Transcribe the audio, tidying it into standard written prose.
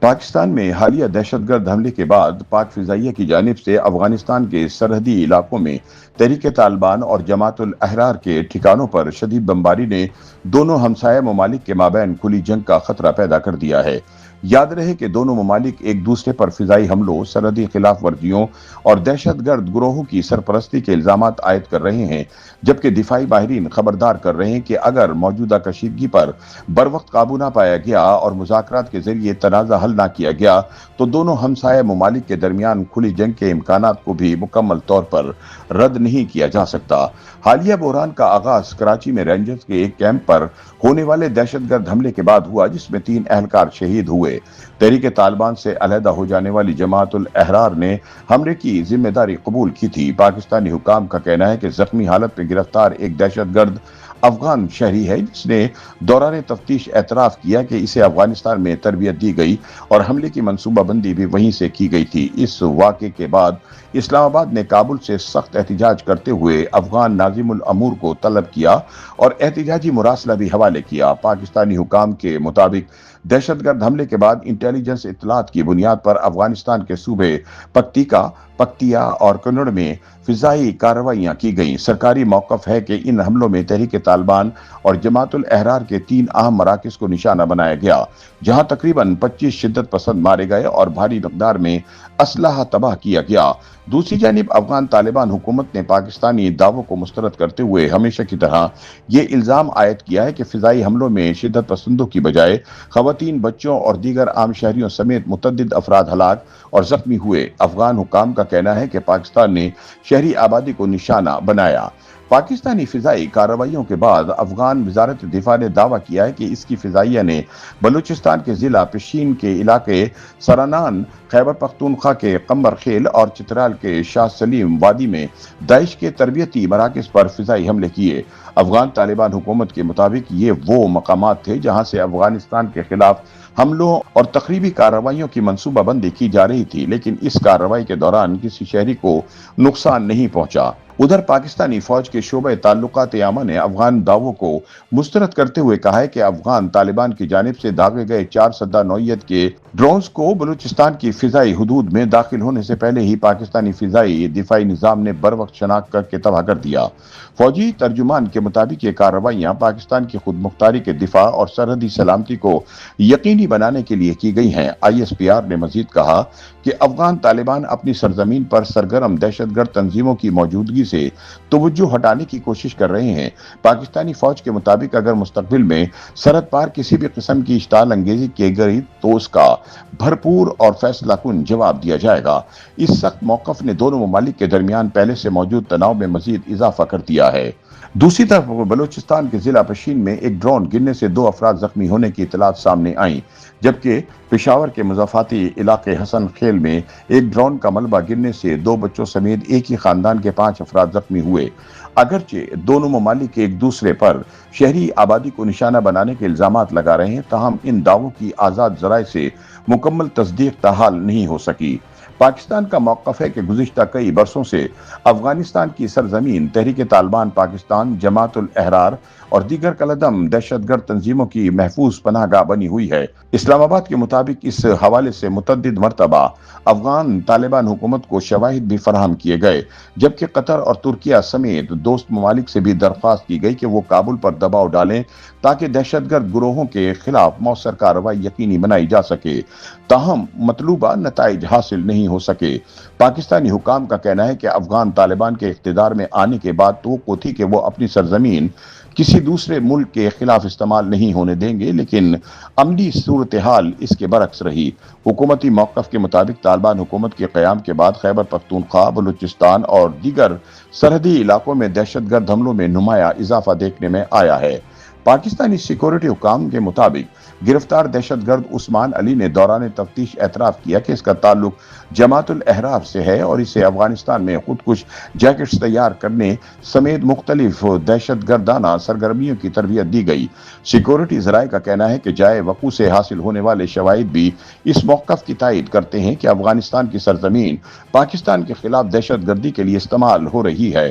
پاکستان میں حالیہ دہشت گرد حملے کے بعد پاک فضائیہ کی جانب سے افغانستان کے سرحدی علاقوں میں تحریک طالبان اور جماعت الاحرار کے ٹھکانوں پر شدید بمباری نے دونوں ہمسایہ ممالک کے مابین کھلی جنگ کا خطرہ پیدا کر دیا ہے۔ یاد رہے کہ دونوں ممالک ایک دوسرے پر فضائی حملوں، سرحدی خلاف ورزیوں اور دہشت گرد گروہوں کی سرپرستی کے الزامات عائد کر رہے ہیں، جبکہ دفاعی ماہرین خبردار کر رہے ہیں کہ اگر موجودہ کشیدگی پر بروقت قابو نہ پایا گیا اور مذاکرات کے ذریعے تنازع حل نہ کیا گیا تو دونوں ہمسایہ ممالک کے درمیان کھلی جنگ کے امکانات کو بھی مکمل طور پر رد نہیں کیا جا سکتا۔ حالیہ بحران کا آغاز کراچی میں رینجرز کے ایک کیمپ پر ہونے والے دہشت گرد حملے کے بعد ہوا، جس میں 3 اہلکار شہید ہوئے۔ تحریک طالبان سے علیحدہ ہو جانے والی جماعت الاحرار نے حملے کی ذمہ داری قبول کی تھی۔ پاکستانی حکام کا کہنا ہے کہ زخمی حالت میں گرفتار ایک دہشت گرد افغان شہری ہے، جس نے دوران تفتیش اعتراف کیا کہ اسے افغانستان میں تربیت دی گئی اور حملے کی منصوبہ بندی بھی وہیں سے کی گئی تھی۔ اس واقعے کے بعد اسلام آباد نے کابل سے سخت احتجاج کرتے ہوئے افغان ناظم الامور کو طلب کیا اور احتجاجی مراسلہ بھی حوالے کیا۔ پاکستانی حکام کے مطابق دہشت گرد حملے کے بعد انٹیلیجنس اطلاعات کی بنیاد پر افغانستان کے صوبے پکتیکا، پکتیا اور کنڑ میں فضائی کارروائیاں کی گئیں۔ سرکاری موقف ہے کہ ان حملوں میں تحریک طالبان اور جماعت الاحرار کے 3 اہم مراکز کو نشانہ بنایا گیا، جہاں تقریباً 25 شدت پسند مارے گئے اور بھاری مقدار میں اسلحہ تباہ کیا گیا۔ دوسری جانب افغان طالبان حکومت نے پاکستانی دعووں کو مسترد کرتے ہوئے ہمیشہ کی طرح یہ الزام عائد کیا ہے کہ فضائی حملوں میں شدت پسندوں کی بجائے خواتین، بچوں اور دیگر عام شہریوں سمیت متعدد افراد ہلاک اور زخمی ہوئے۔ افغان حکام کا کہنا ہے کہ پاکستان نے شہری آبادی کو نشانہ بنایا۔ پاکستانی فضائی کارروائیوں کے بعد افغان وزارت دفاع نے دعویٰ کیا ہے کہ اس کی فضائیہ نے بلوچستان کے ضلع پشین کے علاقے سرانان، خیبر پختونخوا کے قمبر خیل اور چترال کے شاہ سلیم وادی میں داعش کے تربیتی مراکز پر فضائی حملے کیے۔ افغان طالبان حکومت کے مطابق یہ وہ مقامات تھے جہاں سے افغانستان کے خلاف حملوں اور تخریبی کارروائیوں کی منصوبہ بندی کی جا رہی تھی، لیکن اس کارروائی کے دوران کسی شہری کو نقصان نہیں پہنچا۔ ادھر پاکستانی فوج کے شعبہ تعلقات عامہ نے افغان دعووں کو مسترد کرتے ہوئے کہا ہے کہ افغان طالبان کی جانب سے داغے گئے 4 سدہ نوعیت کے ڈرونز کو بلوچستان کی فضائی حدود میں داخل ہونے سے پہلے ہی پاکستانی فضائی دفاعی نظام نے بروقت شناخت کر کے تباہ کر دیا۔ فوجی ترجمان کے مطابق یہ کارروائیاں پاکستان کی خود مختاری کے دفاع اور سرحدی سلامتی کو یقینی بنانے کے لیے کی گئی ہیں۔ ISPR نے مزید کہا کہ افغان طالبان اپنی سرزمین پر سرگرم دہشت گرد تنظیموں کی موجودگی سے توجہ ہٹانے کی کوشش کر رہے ہیں۔ پاکستانی فوج کے مطابق اگر مستقبل میں سرحد پار کسی بھی قسم کی اشتعال انگیزی کی گئی تو اس کا بھرپور اور فیصلہ کن جواب دیا جائے گا۔ اس سخت موقف نے دونوں ممالک کے درمیان پہلے سے موجود تناؤ میں مزید اضافہ کر دیا ہے۔ دوسری طرف بلوچستان کے ضلع پشین میں ایک ڈرون گرنے سے 2 افراد زخمی ہونے کی اطلاعات سامنے آئیں، جبکہ پشاور کے مضافاتی علاقے حسن خیل میں ایک ڈرون کا ملبہ گرنے سے 2 بچوں سمیت ایک ہی خاندان کے 5 افراد زخمی ہوئے۔ اگرچہ دونوں ممالک ایک دوسرے پر شہری آبادی کو نشانہ بنانے کے الزامات لگا رہے ہیں، تاہم ان دعووں کی آزاد ذرائع سے مکمل تصدیق تاحال نہیں ہو سکی۔ پاکستان کا موقف ہے کہ گزشتہ کئی برسوں سے افغانستان کی سرزمین تحریک طالبان پاکستان، جماعت الاحرار اور دیگر کالعدم دہشت گرد تنظیموں کی محفوظ پناہ گاہ بنی ہوئی ہے۔ اسلام آباد کے مطابق اس حوالے سے متعدد مرتبہ افغان طالبان حکومت کو شواہد بھی فراہم کیے گئے، جبکہ قطر اور ترکیہ سمیت دوست ممالک سے بھی درخواست کی گئی کہ وہ کابل پر دباؤ ڈالیں تاکہ دہشت گرد گروہوں کے خلاف مؤثر کارروائی یقینی بنائی جا سکے، تاہم مطلوبہ نتائج حاصل نہیں ہو سکے۔ پاکستانی حکام کا کہنا ہے کہ افغان طالبان کے اقتدار میں آنے کے بعد توقع تھی کہ وہ اپنی سرزمین کسی دوسرے ملک کے خلاف استعمال نہیں ہونے دیں گے، لیکن عملی صورتحال اس کے برعکس رہی۔ حکومتی موقف کے مطابق طالبان حکومت کے قیام کے بعد خیبر پختونخوا، بلوچستان اور دیگر سرحدی علاقوں میں دہشت گرد حملوں میں نمایاں اضافہ دیکھنے میں آیا ہے۔ پاکستانی سیکورٹی حکام کے مطابق گرفتار دہشت گرد عثمان علی نے دوران تفتیش اعتراف کیا کہ اس کا تعلق جماعت الاحرار سے ہے اور اسے افغانستان میں خودکش جیکٹس تیار کرنے سمیت مختلف دہشت گردانہ سرگرمیوں کی تربیت دی گئی۔ سیکورٹی ذرائع کا کہنا ہے کہ جائے وقوع سے حاصل ہونے والے شواہد بھی اس موقف کی تائید کرتے ہیں کہ افغانستان کی سرزمین پاکستان کے خلاف دہشت گردی کے لیے استعمال ہو رہی ہے۔